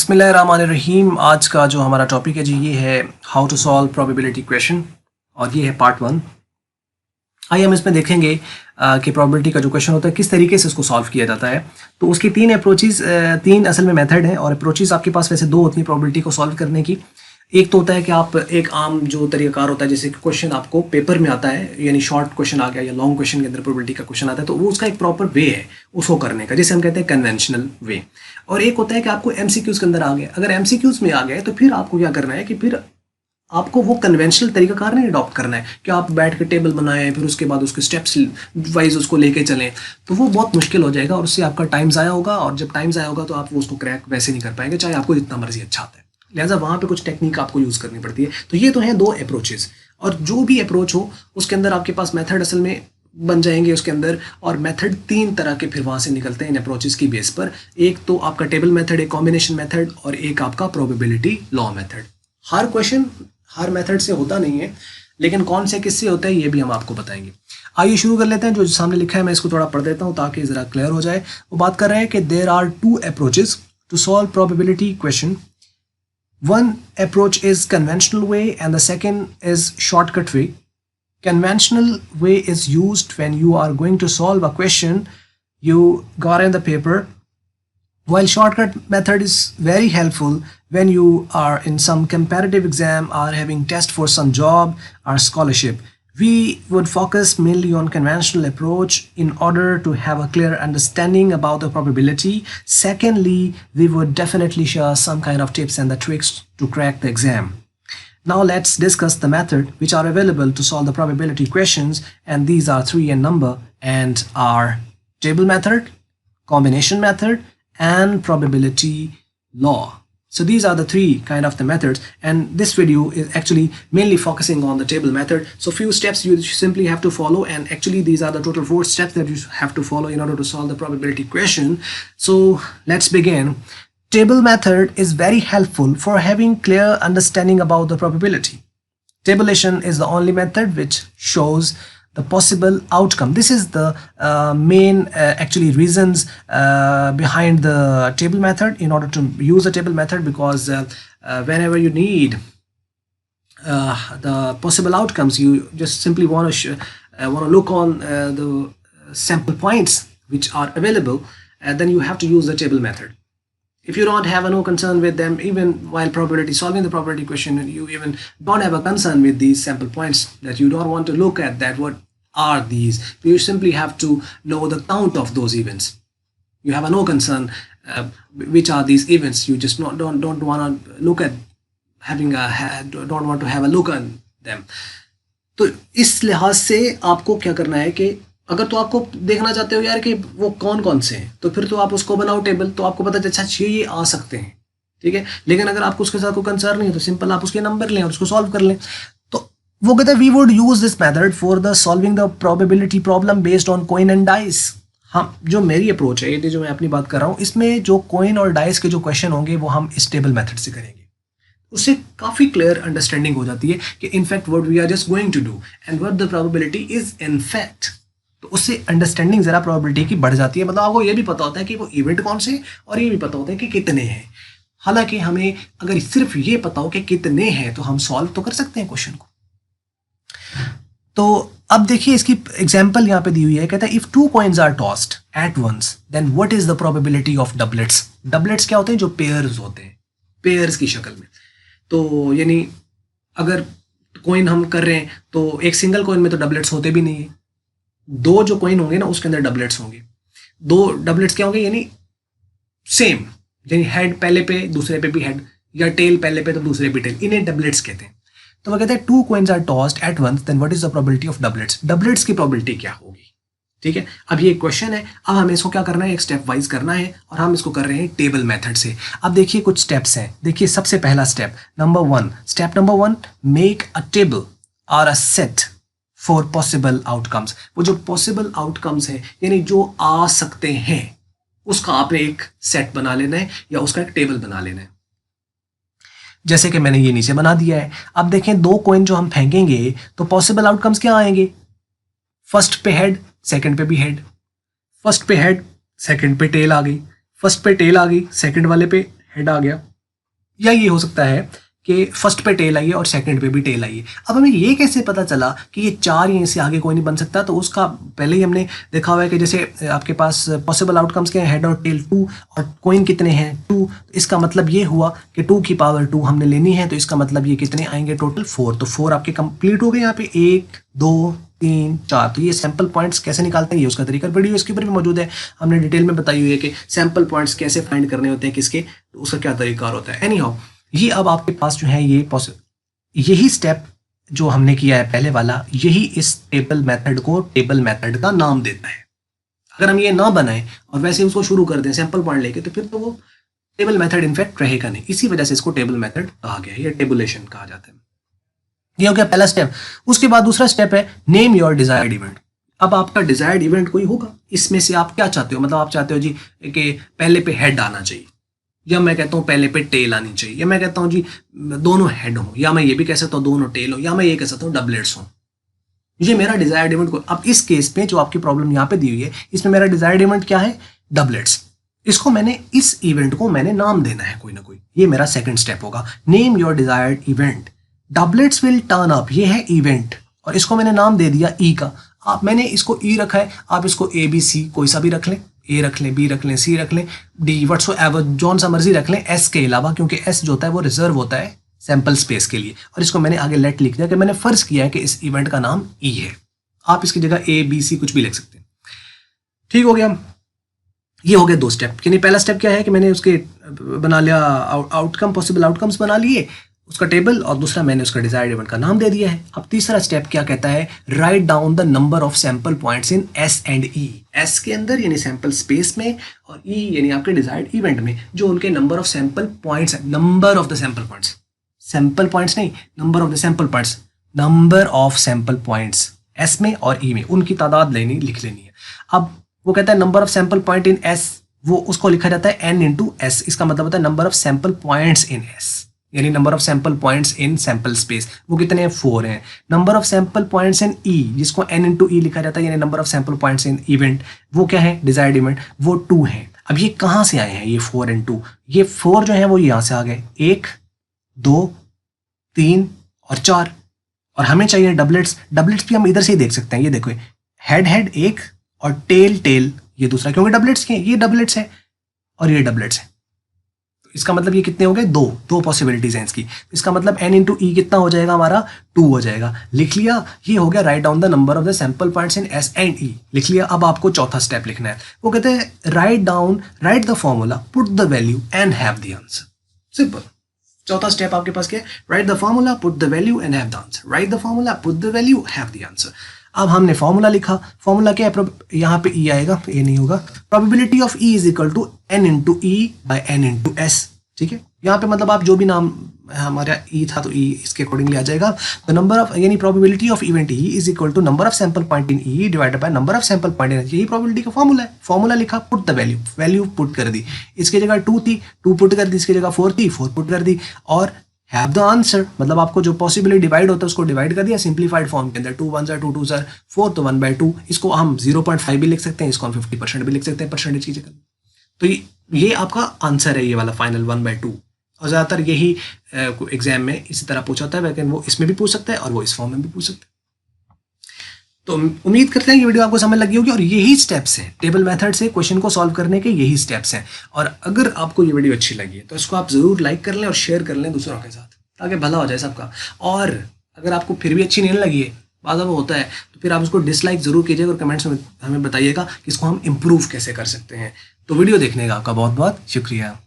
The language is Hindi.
बिस्मिल्लाहिर्रहमानिर्रहीम। आज का जो हमारा टॉपिक है जी ये है how to solve probability question और ये है पार्ट 1। आइए हम इसमें देखेंगे कि प्रोबेबिलिटी का जो क्वेश्चन होता है किस तरीके से उसको सॉल्व किया जाता है। तो उसकी तीन असल में मेथड है और अप्रोचेस आपके पास वैसे दो होती हैं प्रोबेबिलिटी को सॉल्व करने की। एक तो होता है कि आप एक आम जो तरीकाकार होता है, जैसे क्वेश्चन आपको पेपर में आता है, यानी शॉर्ट क्वेश्चन आ गया या लॉन्ग क्वेश्चन के अंदर प्रोबेबिलिटी का क्वेश्चन आता है, तो वो उसका एक प्रॉपर वे है उसको करने का, जिसे हम कहते हैं कन्वेंशनल वे। और एक होता है कि आपको एमसीक्यूज के अंदर आ गया। अगर एमसीक्यूज में आ गए तो फिर आपको क्या करना है कि फिर आपको वो कन्वेंशनल तरीकाकार नहीं अडॉप्ट करना है कि आप बैठ के टेबल बनाएं फिर उसके बाद उसके स्टेप्स वाइज उसको लेके चलें, तो वो बहुत मुश्किल हो जाएगा और उससे आपका टाइम ज़ाया होगा। और जब टाइम ज़ाया होगा तो आप वो उसको क्रैक वैसे नहीं कर पाएंगे, चाहे आपको जितना मर्जी अच्छा आता है। लिहाजा वहाँ पे कुछ टेक्निक आपको यूज़ करनी पड़ती है। तो ये तो हैं दो अप्रोचेस, और जो भी अप्रोच हो उसके अंदर आपके पास मेथड असल में बन जाएंगे उसके अंदर। और मेथड तीन तरह के फिर वहाँ से निकलते हैं इन अप्रोचेस की बेस पर। एक तो आपका टेबल मेथड, एक कॉम्बिनेशन मेथड, और एक आपका प्रोबेबिलिटी लॉ मेथड। हर क्वेश्चन हर मेथड से होता नहीं है, लेकिन कौन से किससे होता है ये भी हम आपको बताएंगे। आइए शुरू कर लेते हैं। जो सामने लिखा है मैं इसको थोड़ा पढ़ देता हूँ ताकि ज़रा क्लियर हो जाए। वो बात कर रहे हैं कि there are two approaches to solve probability question. One approach is conventional way and the second is shortcut way. Conventional way is used when you are going to solve a question you got in the paper, while shortcut method is very helpful when you are in some competitive exam or having test for some job or scholarship. We would focus mainly on conventional approach in order to have a clear understanding about the probability. Secondly, we would definitely share some kind of tips and the tricks to crack the exam. Now let's discuss the method which are available to solve the probability questions, and these are three in number and are table method, combination method, and probability law. So these are the three kind of the methods, and this video is actually mainly focusing on the table method. So few steps you simply have to follow, and actually these are the total 4 steps that you have to follow in order to solve the probability question. So let's begin. Table method is very helpful for having clear understanding about the probability. Tabulation is the only method which shows the possible outcome. This is the main actually reasons behind the table method in order to use the table method, because whenever you need the possible outcomes, you just simply want to look on the sample points which are available, then you have to use the table method. If you don't have no concern with them, even while solving the probability question, you even don't have a concern with these sample points, that you don't want to look at that what are these, you simply have to know the count of those events. You have no concern which are these events. You just don't want to look at don't want to have a look on them. तो इस लिहाज से आपको क्या करना है कि अगर तो आपको देखना चाहते हो यार कि वो कौन कौन से हैं, तो फिर तो आप उसको बनाओ टेबल, तो आपको पता चलता है ये आ सकते हैं, ठीक है। लेकिन अगर आपको उसके साथ कोई कंसर्न नहीं है तो सिंपल आप उसके नंबर लें और उसको सॉल्व कर लें। तो वो कहते हैं we would use this method for the solving the probability problem based on coin and dice. हम जो मेरी अप्रोच है, ये जो मैं अपनी बात कर रहा हूँ, इसमें जो कॉइन और डाइस के जो क्वेश्चन होंगे वो हम इस टेबल मेथड से करेंगे। उससे काफ़ी क्लियर अंडरस्टैंडिंग हो जाती है कि in fact what we are just going to do and what the probability is in fact. तो उससे अंडरस्टैंडिंग ज़रा प्रोबेबिलिटी की बढ़ जाती है। मतलब आपको ये भी पता होता है कि वो इवेंट कौन से और ये भी पता होता है कि कितने हैं। हालांकि हमें अगर सिर्फ ये पता हो कि कितने हैं तो हम सॉल्व तो कर सकते हैं क्वेश्चन को। तो अब देखिए इसकी एग्जांपल यहाँ पे दी हुई है। कहता है if two coins are tossed at once then what is the probability of doublets. Doublets क्या होते हैं? जो पेयर्स होते हैं, पेयर्स की शक्ल में। तो यानी अगर कॉइन हम कर रहे हैं तो एक सिंगल कॉइन में तो डबलेट्स होते भी नहीं है। दो जो कॉइन होंगे ना उसके अंदर डबलेट्स होंगे। दो डबलेट्स क्या होंगे? यानी सेम, यानी हेड पहले पे दूसरे पे भी हेड, या टेल पहले पे तो दूसरे पे टेल, इन्हें डबलेट्स कहते हैं। तो वो कहते हैं two coins are tossed at once then what is the probability of doublets. Doublets की प्रोबेबिलिटी क्या होगी? ठीक है, अब ये क्वेश्चन है। अब हमें इसको क्या करना है? एक स्टेप वाइज करना है, और हम इसको कर रहे हैं टेबल मेथड से। अब देखिए कुछ स्टेप्स हैं। देखिए सबसे पहला step step number 1, make a table और a set for possible outcomes. वो जो पॉसिबल आउटकम्स हैं यानी जो आ सकते हैं, उसका आपने एक सेट बना लेना है या उसका एक टेबल बना लेना है। जैसे कि मैंने ये नीचे बना दिया है। अब देखें दो कॉइन जो हम फेंकेंगे तो पॉसिबल आउटकम्स क्या आएंगे? फर्स्ट पे हेड, सेकंड पे भी हेड। फर्स्ट पे हेड, सेकंड पे टेल आ गई। फर्स्ट पे टेल आ गई, सेकंड वाले पे हेड आ गया। या ये हो सकता है कि फर्स्ट पे टेल आई है और सेकंड पे भी टेल आई है। अब हमें ये कैसे पता चला कि ये 4 ही से आगे कोई नहीं बन सकता? तो उसका पहले ही हमने देखा हुआ है कि जैसे आपके पास पॉसिबल आउटकम्स के हेड और टेल 2 और कोइन कितने हैं 2, इसका मतलब ये हुआ कि 2 की पावर 2 हमने लेनी है, तो इसका मतलब ये कितने आएंगे टोटल 4। तो 4 आपके कंप्लीट हो गए यहाँ पे 1 2 3 4। तो ये सैंपल पॉइंट्स कैसे निकालते हैं ये उसका तरीका वीडियो इसके ऊपर भी मौजूद है, हमने डिटेल में बताई हुई है कि सैंपल पॉइंट्स कैसे फाइंड करने होते हैं किसके, तो उसका क्या तरीका होता है। एनी हाउ ये अब आपके पास जो है यही स्टेप जो हमने किया है पहले वाला, यही इस टेबल मेथड को टेबल मेथड का नाम देता है। अगर हम ये ना बनाएं और वैसे उसको शुरू कर दें सैंपल पॉइंट लेके, तो फिर तो वो टेबल मेथड इनफैक्ट रहेगा नहीं। इसी वजह से इसको टेबल मेथड कहा गया है या टेबुलेशन कहा जाता है। ये हो गया पहला स्टेप। उसके बाद दूसरा स्टेप है नेम योर डिजायर्ड इवेंट। अब आपका डिजायर्ड इवेंट कोई होगा, इसमें से आप क्या चाहते हो, मतलब आप चाहते हो जी कि पहले पे हेड आना चाहिए, या मैं कहता हूँ पहले पे टेल आनी चाहिए, या मैं कहता हूँ जी दोनों हेड हो, या मैं ये भी कह सकता हूँ दोनों टेल हो, या मैं ये कह सकता हूँ डबलेट्स हो। ये मेरा डिजायर्ड इवेंट को, अब इस केस में जो आपकी प्रॉब्लम यहाँ पे दी हुई है, इसमें मेरा डिजायर्ड इवेंट क्या है, डबलेट्स। इसको मैंने इस इवेंट को मैंने नाम देना है कोई ना कोई, ये मेरा सेकंड स्टेप होगा। Name your desired event, doublets will turn up, ये है इवेंट और इसको मैंने नाम दे दिया ई का। आप मैंने इसको ई रखा है, आप इसको ए बी सी कोई सा भी रख लें, ए रख लें, बी रख लें, सी रख लें, डी व्हाटसोएवर जॉन सा मर्जी रख लें, एस के अलावा, क्योंकि एस जो होता है वो रिजर्व होता है सैंपल स्पेस के लिए। और इसको मैंने आगे लेट लिख दिया कि मैंने फर्ज किया है कि इस इवेंट का नाम ई है। आप इसकी जगह ए बी सी कुछ भी लिख सकते हैं। ठीक हो गया, ये हो गए 2 स्टेप। यानी पहला स्टेप क्या है कि मैंने उसके बना लिया आउटकम, पॉसिबल आउटकम्स बना लिए उसका टेबल, और दूसरा मैंने उसका डिजायर्ड इवेंट का नाम दे दिया है। अब तीसरा स्टेप क्या कहता है, right down the number of sample points in S and E. S के अंदर यानी सैंपल स्पेस में, और ई यानी आपके डिजायर्ड इवेंट में जो उनके नंबर ऑफ सैंपल पॉइंट्स है, number of the sample points, sample points नहीं, number of the sample points, number of sample points S में और ई में उनकी तादाद लिख लेनी है। अब वो कहता है number of sample point in S, वो उसको लिखा जाता है एन इंटू एस। इसका मतलब होता है number of sample points in S, यानी number of sample points in sample space, वो कितने हैं 4 हैं। Number of sample points in E, जिसको एन इंटू ई लिखा जाता है, यानी number of sample points in event, वो क्या है डिजायर्ड इवेंट, वो 2 है। अब ये कहाँ से आए हैं ये 4 एंड 2, ये 4 जो है वो यहाँ से आ गए, 1 2 3 और 4, और हमें चाहिए डबलेट्स। डबलेट्स भी हम इधर से ही देख सकते हैं, ये देखो हेड हेड 1 और टेल टेल ये दूसरा, क्योंकि डबलेट्स के ये डबलेट्स है और ये डबलेट्स है। तो इसका मतलब ये कितने हो गए, 2 पॉसिबिलिटीज हैं इसकी। इसका मतलब n इंटू ई कितना हो जाएगा हमारा, 2 हो जाएगा। लिख लिया, ये हो गया right down the number of the sample points in S and E, लिख लिया। अब आपको चौथा स्टेप लिखना है, वो कहते हैं right the formula, put the value and have the answer. Simple. चौथा स्टेप आपके पास क्या है, right the formula, put the value and have the answer. Right the formula, put the value, have the answer. अब हमने फॉर्मूला लिखा, फॉर्मूला क्या है, यहाँ पे ई आएगा, ये नहीं होगा, probability of E is equal to n into E by n into S. ठीक है, यहाँ पे मतलब आप जो भी नाम हमारा ई था तो ई इसके अकॉर्डिंगली आ जाएगा। तो नंबर ऑफ यानी probability of event E is equal to number of sample point in E divided by number of sample point in, यही प्रोबेबिलिटी का फॉर्मूला है। फॉर्मूला लिखा, पुट द वैल्यू पुट कर दी, इसकी जगह 2 थी 2 पुट कर दी, इसकी जगह 4 थी 4 पुट कर दी, और हैव द आंसर मतलब आपको जो पॉसिबली डिवाइड होता है उसको डिवाइड कर दिया सिंप्लीफाइड फॉर्म के अंदर, 2 1 2 2 4 तो 1/2। इसको हम 0.5 भी लिख सकते हैं, इसको हम 50% भी लिख सकते हैं परसेंटेज की जगह। तो ये आपका आंसर है, ये वाला फाइनल 1/2। और ज़्यादातर यही एग्जाम में इसी तरह पूछा होता है, लेकिन वो इसमें भी पूछ सकता है और वो इस फॉर्म में भी पूछ सकता है। तो उम्मीद करते हैं ये वीडियो आपको समझ लगी होगी, और यही स्टेप्स हैं टेबल मेथड से क्वेश्चन को सॉल्व करने के, यही स्टेप्स हैं। और अगर आपको ये वीडियो अच्छी लगी है तो इसको आप ज़रूर लाइक कर लें और शेयर कर लें दूसरों के साथ, ताकि भला हो जाए सबका। और अगर आपको फिर भी अच्छी नहीं लगी है, बाद में होता है, तो फिर आप उसको डिसलाइक ज़रूर कीजिएगा और कमेंट्स में हमें बताइएगा कि इसको हम इम्प्रूव कैसे कर सकते हैं। तो वीडियो देखने का आपका बहुत बहुत शुक्रिया।